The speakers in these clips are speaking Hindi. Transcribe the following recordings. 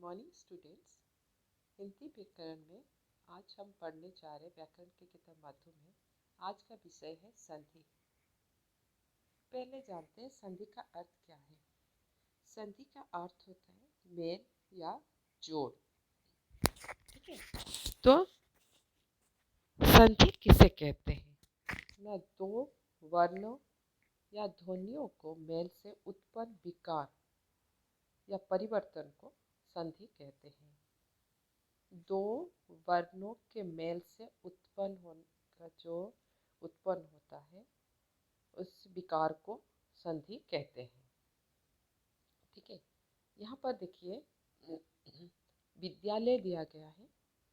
Morning students. हिंदी व्याकरण में आज हम पढ़ने जा रहे व्याकरण की किताब माधु में आज का विषय है संधि। पहले जानते हैं संधि का अर्थ क्या है। संधि का अर्थ होता है मेल या जोड़। ठीक है, तो संधि किसे कहते हैं ना, दो वर्णों या ध्वनियों को मेल से उत्पन्न विकार या परिवर्तन को संधि कहते हैं। दो वर्णों के मेल से उत्पन्न होता है उस विकार को संधि कहते हैं। ठीक है, यहाँ पर देखिए विद्यालय दिया गया है।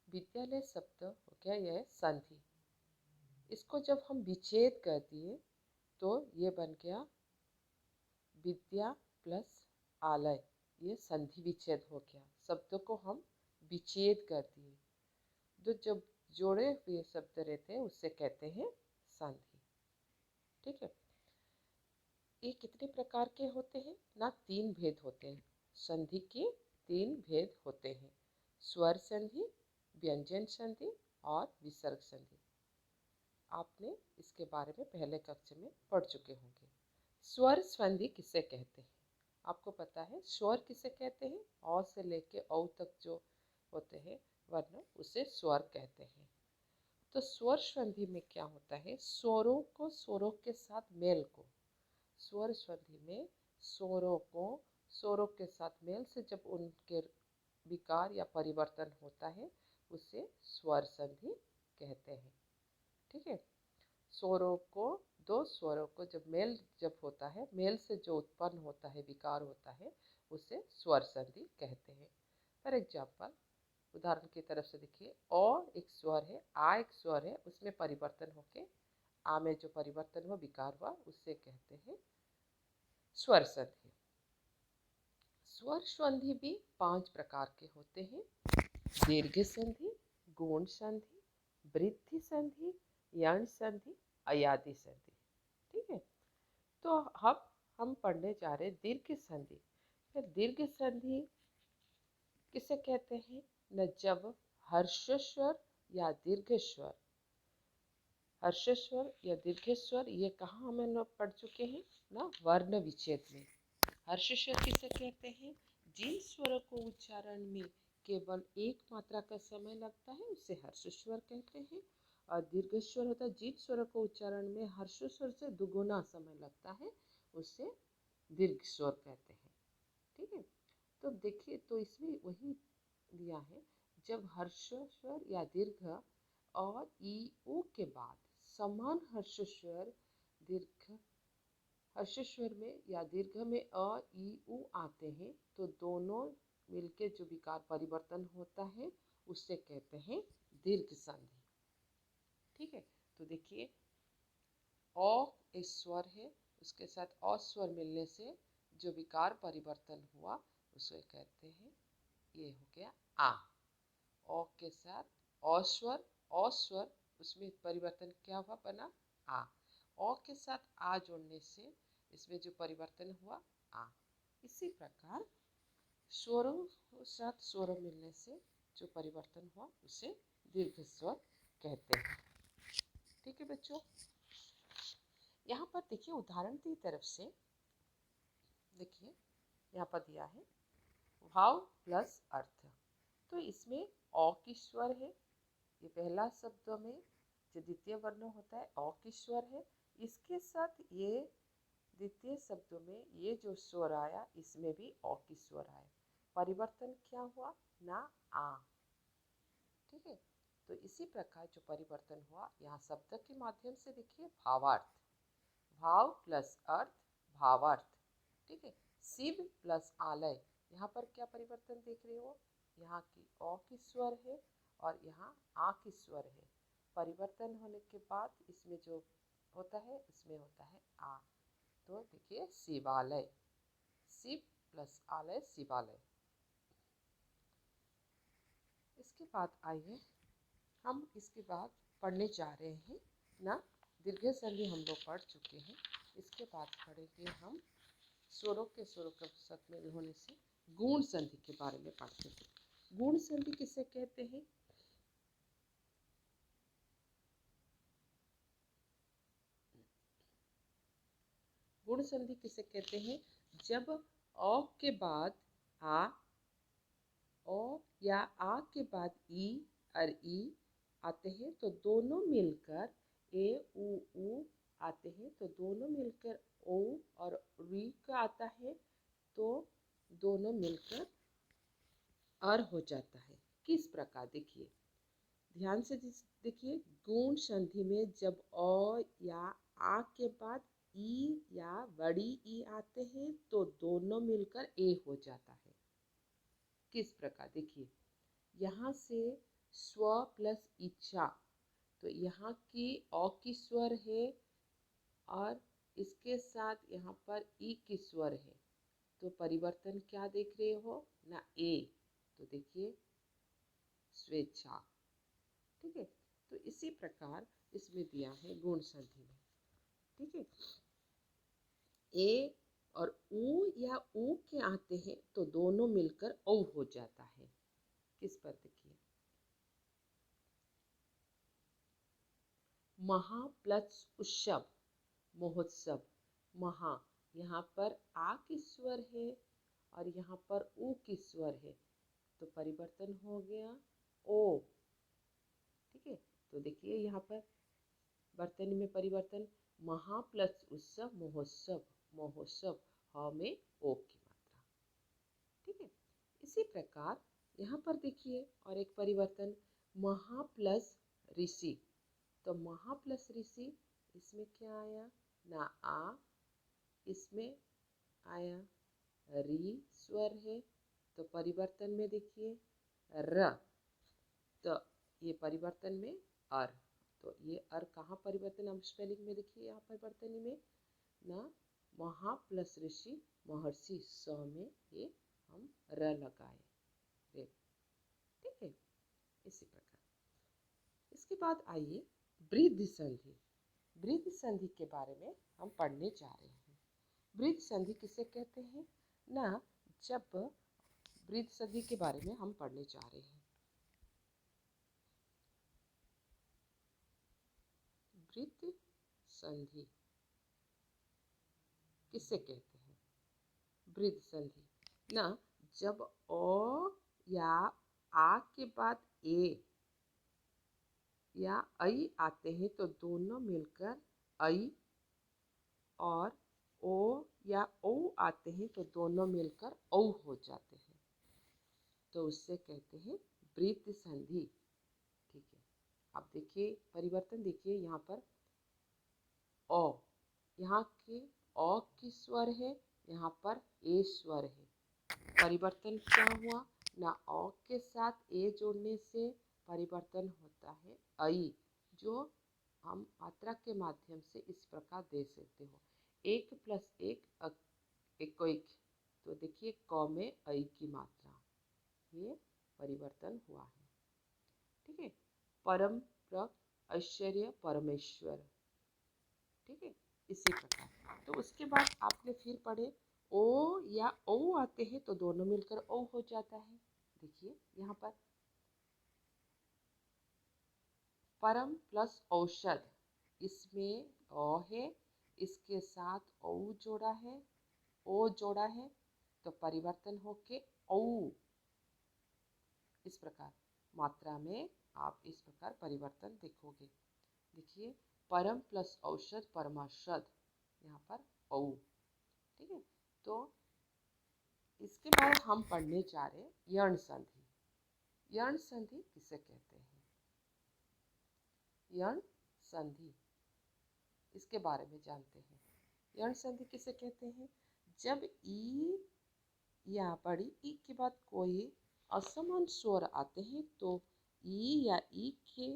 विद्यालय शब्द हो गया यह संधि। इसको जब हम विच्छेद कर दिए तो ये बन गया विद्या प्लस आलय, ये संधि विच्छेद हो गया। शब्दों को हम विच्छेद कर दिए तो जब जोड़े हुए शब्द रहते हैं उससे कहते हैं संधि। ठीक है, ये कितने प्रकार के होते हैं ना, तीन भेद होते हैं। संधि के तीन भेद होते हैं, स्वर संधि, व्यंजन संधि और विसर्ग संधि। आपने इसके बारे में पहले कक्षा में पढ़ चुके होंगे। स्वर संधि किसे कहते हैं, आपको पता है स्वर किसे कहते हैं, अ से लेके औ तक जो होते हैं वर्ण उसे स्वर कहते हैं। तो स्वर संधि में क्या होता है, स्वरों को स्वरों के साथ मेल को, स्वर संधि में स्वरों को स्वरों के साथ मेल से जब उनके विकार या परिवर्तन होता है उसे स्वर संधि कहते हैं। ठीक है, स्वरों को दो स्वरों को जब होता है, मेल से जो उत्पन्न होता है विकार होता है उसे स्वर संधि कहते हैं। फॉर एग्जाम्पल, उदाहरण की तरफ से देखिए, अ एक स्वर है, आ एक स्वर है, उसमें परिवर्तन होके आ में जो परिवर्तन हुआ विकार हुआ उससे कहते हैं स्वर संधि। स्वर संधि भी 5 प्रकार के होते हैं, दीर्घ संधि, गुण संधि, वृद्धि संधि, यण संधि, अयादि संधि। ठीक है, तो अब हम पढ़ने जा रहे दीर्घ संधि। दीर्घ संधि किसे कहते हैं न, जब हर्षस्वर या दीर्घस्वर, हर्षस्वर या दीर्घस्वर ये कहाँ हम लोग पढ़ चुके हैं ना, वर्ण विच्छेद में। हर्षस्वर किसे कहते हैं, जिन स्वरों को उच्चारण में केवल एक मात्रा का समय लगता है उसे हर्षस्वर कहते हैं। और दीर्घस्वर होता है जिन स्वरों को उच्चारण में हर्षस्वर से दुगुना समय लगता है उसे दीर्घ स्वर कहते हैं। ठीक है, तो देखिए तो इसमें वही दिया है, जब हर्षस्वर या दीर्घ और ई ऊ के बाद समान हर्षस्वर दीर्घ हर्षस्वर में या दीर्घ में अ ई ऊ आते हैं तो दोनों मिलके जो विकार परिवर्तन होता है उससे कहते हैं दीर्घ संधि। ठीक है, तो देखिए अ एक स्वर है, उसके साथ अ स्वर मिलने से जो विकार परिवर्तन हुआ उसे कहते हैं, ये हो गया आ। अ के साथ अ स्वर उसमें परिवर्तन क्या हुआ, बना आ। अ के साथ आ जोड़ने से इसमें जो परिवर्तन हुआ आ। इसी प्रकार स्वरों के साथ स्वरों मिलने से जो परिवर्तन हुआ उसे दीर्घ स्वर कहते हैं। ठीक है बच्चों, यहाँ पर देखिए उदाहरण की तरफ से देखिए, यहाँ पर दिया है भाव प्लस अर्थ। तो इसमें अ की स्वर है, ये पहला शब्द में जो द्वितीय वर्ण होता है अ की स्वर है, इसके साथ ये द्वितीय शब्दों में ये जो स्वर आया इसमें भी अ की स्वर आया, परिवर्तन क्या हुआ ना, आ। ठीक है, तो इसी प्रकार जो परिवर्तन हुआ यहाँ शब्द के माध्यम से देखिए भावार्थ, भाव प्लस अर्थ भावार्थ। ठीक है, शिव प्लस आलय, यहाँ पर क्या परिवर्तन देख रहे हो, यहाँ की अ की स्वर है और यहाँ आ की स्वर है, परिवर्तन होने के बाद इसमें जो होता है इसमें होता है आ। तो देखिए शिवालय, शिव प्लस आलय शिवालय। इसके बाद आइए हम इसके बाद पढ़ने जा रहे हैं ना, दीर्घ संधि हम लोग पढ़ चुके हैं। इसके बाद पढ़ेंगे हम स्वरों के साथ मेल होने से गुण संधि के बारे में पढ़ते हैं। गुण संधि किसे कहते हैं? गुण संधि किसे कहते हैं? जब अ के बाद आ, ओ या आ के बाद ई और ई आते हैं तो दोनों मिलकर ए उ आते हैं, तो दोनों मिलकर ओ और री का आता है तो दोनों मिलकर अर हो जाता है। किस प्रकार? देखिए, ध्यान से देखिए, गुण संधि में जब अ या आ के बाद ई या बड़ी ई आते हैं तो दोनों मिलकर ए हो जाता है। किस प्रकार? देखिए, यहाँ से स्व प्लस इच्छा, तो यहाँ की अ की स्वर है और इसके साथ यहाँ पर ई की स्वर है, तो परिवर्तन क्या देख रहे हो ना? ए, तो देखिए स्वेच्छा। ठीक है, तो इसी प्रकार इसमें दिया है गुण संधि में। ठीक है, ए और ऊ या ऊ के आते हैं तो दोनों मिलकर औ हो जाता है। किस पर? देखिए, महा प्लस उत्सव, महोत्सव। महा, यहाँ पर आ की स्वर है और यहाँ पर ऊ की स्वर है, तो परिवर्तन हो गया ओ। ठीक है, तो देखिए यहाँ पर वर्तनी में परिवर्तन, महा प्लस उत्सव महोत्सव, महोत्सव ह में ओ की मात्रा। ठीक है, इसी प्रकार यहाँ पर देखिए और एक परिवर्तन, महा प्लस ऋषि, तो महा प्लस ऋषि, इसमें क्या आया ना? आ, इसमें आया री स्वर है, तो परिवर्तन में देखिए र, तो ये परिवर्तन में अर, तो ये अर कहाँ परिवर्तन? हम स्पेलिंग में देखिए, यहाँ परिवर्तन में ना महा प्लस ऋषि महर्षि स में ये हम र लगाए रे। ठीक है, इसी प्रकार इसके बाद आइए वृद्धि संधि। वृद्धि संधि के बारे में हम पढ़ने जा रहे हैं। वृद्धि संधि किसे कहते हैं ना? जब वृद्धि संधि के बारे में हम पढ़ने जा रहे हैं। वृद्धि संधि किसे कहते हैं? वृद्धि संधि ना, जब ओ या आ के बाद ए या ऐ आते हैं तो दोनों मिलकर ऐ, और ओ या ओ आते हैं तो दोनों मिलकर औ हो जाते हैं, तो उससे कहते हैं वृद्धि संधि। ठीक है, अब देखिए परिवर्तन, देखिए यहाँ पर ओ, यहाँ के ओ की स्वर है, यहाँ पर ए स्वर है, परिवर्तन क्या हुआ ना? ओ के साथ ए जोड़ने से परिवर्तन होता है ऐ, जो हम मात्रा के माध्यम से इस प्रकार दे सकते हो, 1 प्लस 1 इक्कीक, तो देखिए क में ऐ की मात्रा, ये परिवर्तन हुआ है। ठीक है, परम प्र ऐश्वर्य परमेश्वर। ठीक है, इसी प्रकार, तो उसके बाद आपने फिर पढ़े ओ या ओ आते हैं तो दोनों मिलकर ओ हो जाता है। देखिए यहाँ पर परम प्लस औषध, इसमें ओ है, इसके साथ ओ जोड़ा है, ओ जोड़ा है, तो परिवर्तन होके औ। इस प्रकार मात्रा में आप इस प्रकार परिवर्तन देखोगे। देखिए, परम प्लस औषध परमाशद, यहाँ पर औ। ठीक है, तो इसके बाद हम पढ़ने जा रहे हैं यण संधि। यण संधि किसे कहते हैं? यण संधि, इसके बारे में जानते हैं। यण संधि किसे कहते हैं? जब ई या बड़ी ई के बाद कोई असमान स्वर आते हैं तो ई या ई के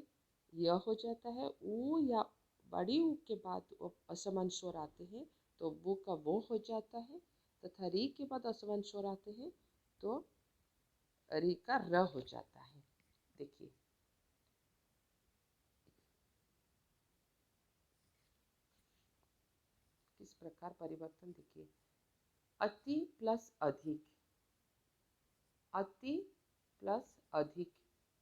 यह हो जाता है, ऊ या बड़ी ऊ के बाद असमान स्वर आते हैं तो वो का वो हो जाता है, तथा री के बाद असमान स्वर आते हैं तो री का र हो जाता है। देखिए, किस प्रकार परिवर्तन, देखिए, अति प्लस अधिक, अति प्लस अधिक,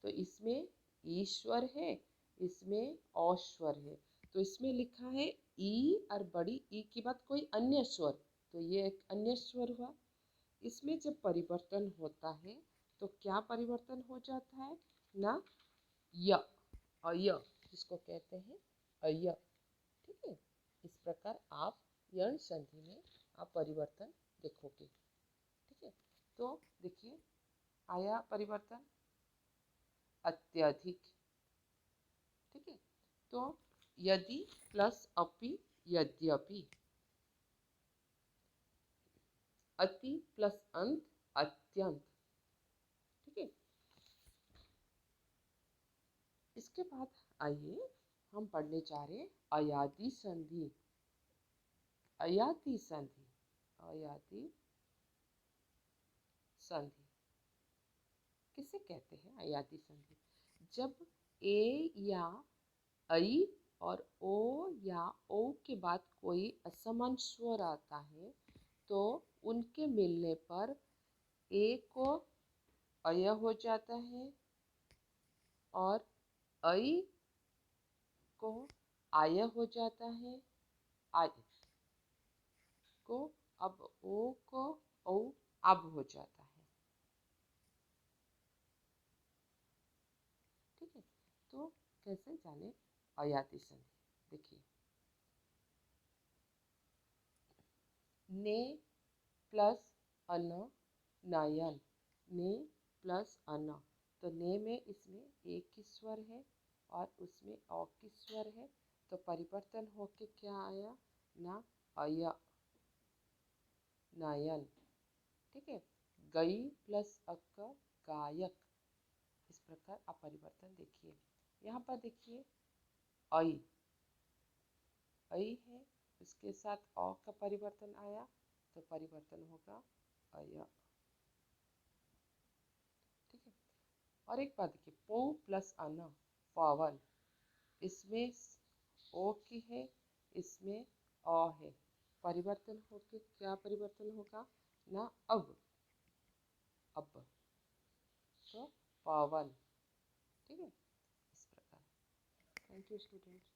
तो इसमें ईश्वर है, इसमें औश्वर है, तो इसमें लिखा है ई और बड़ी ई के बाद कोई अन्य स्वर, तो ये एक अन्य स्वर हुआ। इसमें जब परिवर्तन होता है तो क्या परिवर्तन हो जाता है ना, य, अय, जिसको कहते हैं अय। ठीक है, इस प्रकार आप यण संधि में आप परिवर्तन देखोगे। ठीक है, तो देखिए आया परिवर्तन अत्यधिक। ठीक है, तो यदि प्लस अपि यद्यपि, अति प्लस अंत अत्यंत। ठीक है, इसके बाद आइए हम पढ़ने जा रहे हैं अयादि संधि। अयादि संधि, अयादि संधि किसे कहते हैं? अयादि संधि जब ए या ऐ और ओ या ओ के बाद कोई असमान स्वर आता है तो उनके मिलने पर ए को अय हो जाता है और ऐ को आय हो जाता है, आय को अब ओ को औ अब हो जाता है। ठीक है, तो कैसे जाने अयादि संधि? देखिए ने प्लस अन नयन, ने प्लस अन, तो ने में इसमें एक ही स्वर है और उसमें औ की स्वर है, तो परिवर्तन होके क्या आया ना, अय, नयन। ठीक है, गई प्लस अक, गायक। इस प्रकार आप परिवर्तन देखिए। यहाँ पर देखिए ऐ, ऐ है, उसके साथ अ का परिवर्तन आया तो परिवर्तन होगा अय। ठीक है, और एक बात देखिए पौ प्लस अन, पवन, इसमें ओ की है, इसमें अ है, परिवर्तन होके क्या परिवर्तन होगा ना, अब, तो पवन। ठीक है, इस प्रकार। Thank you student.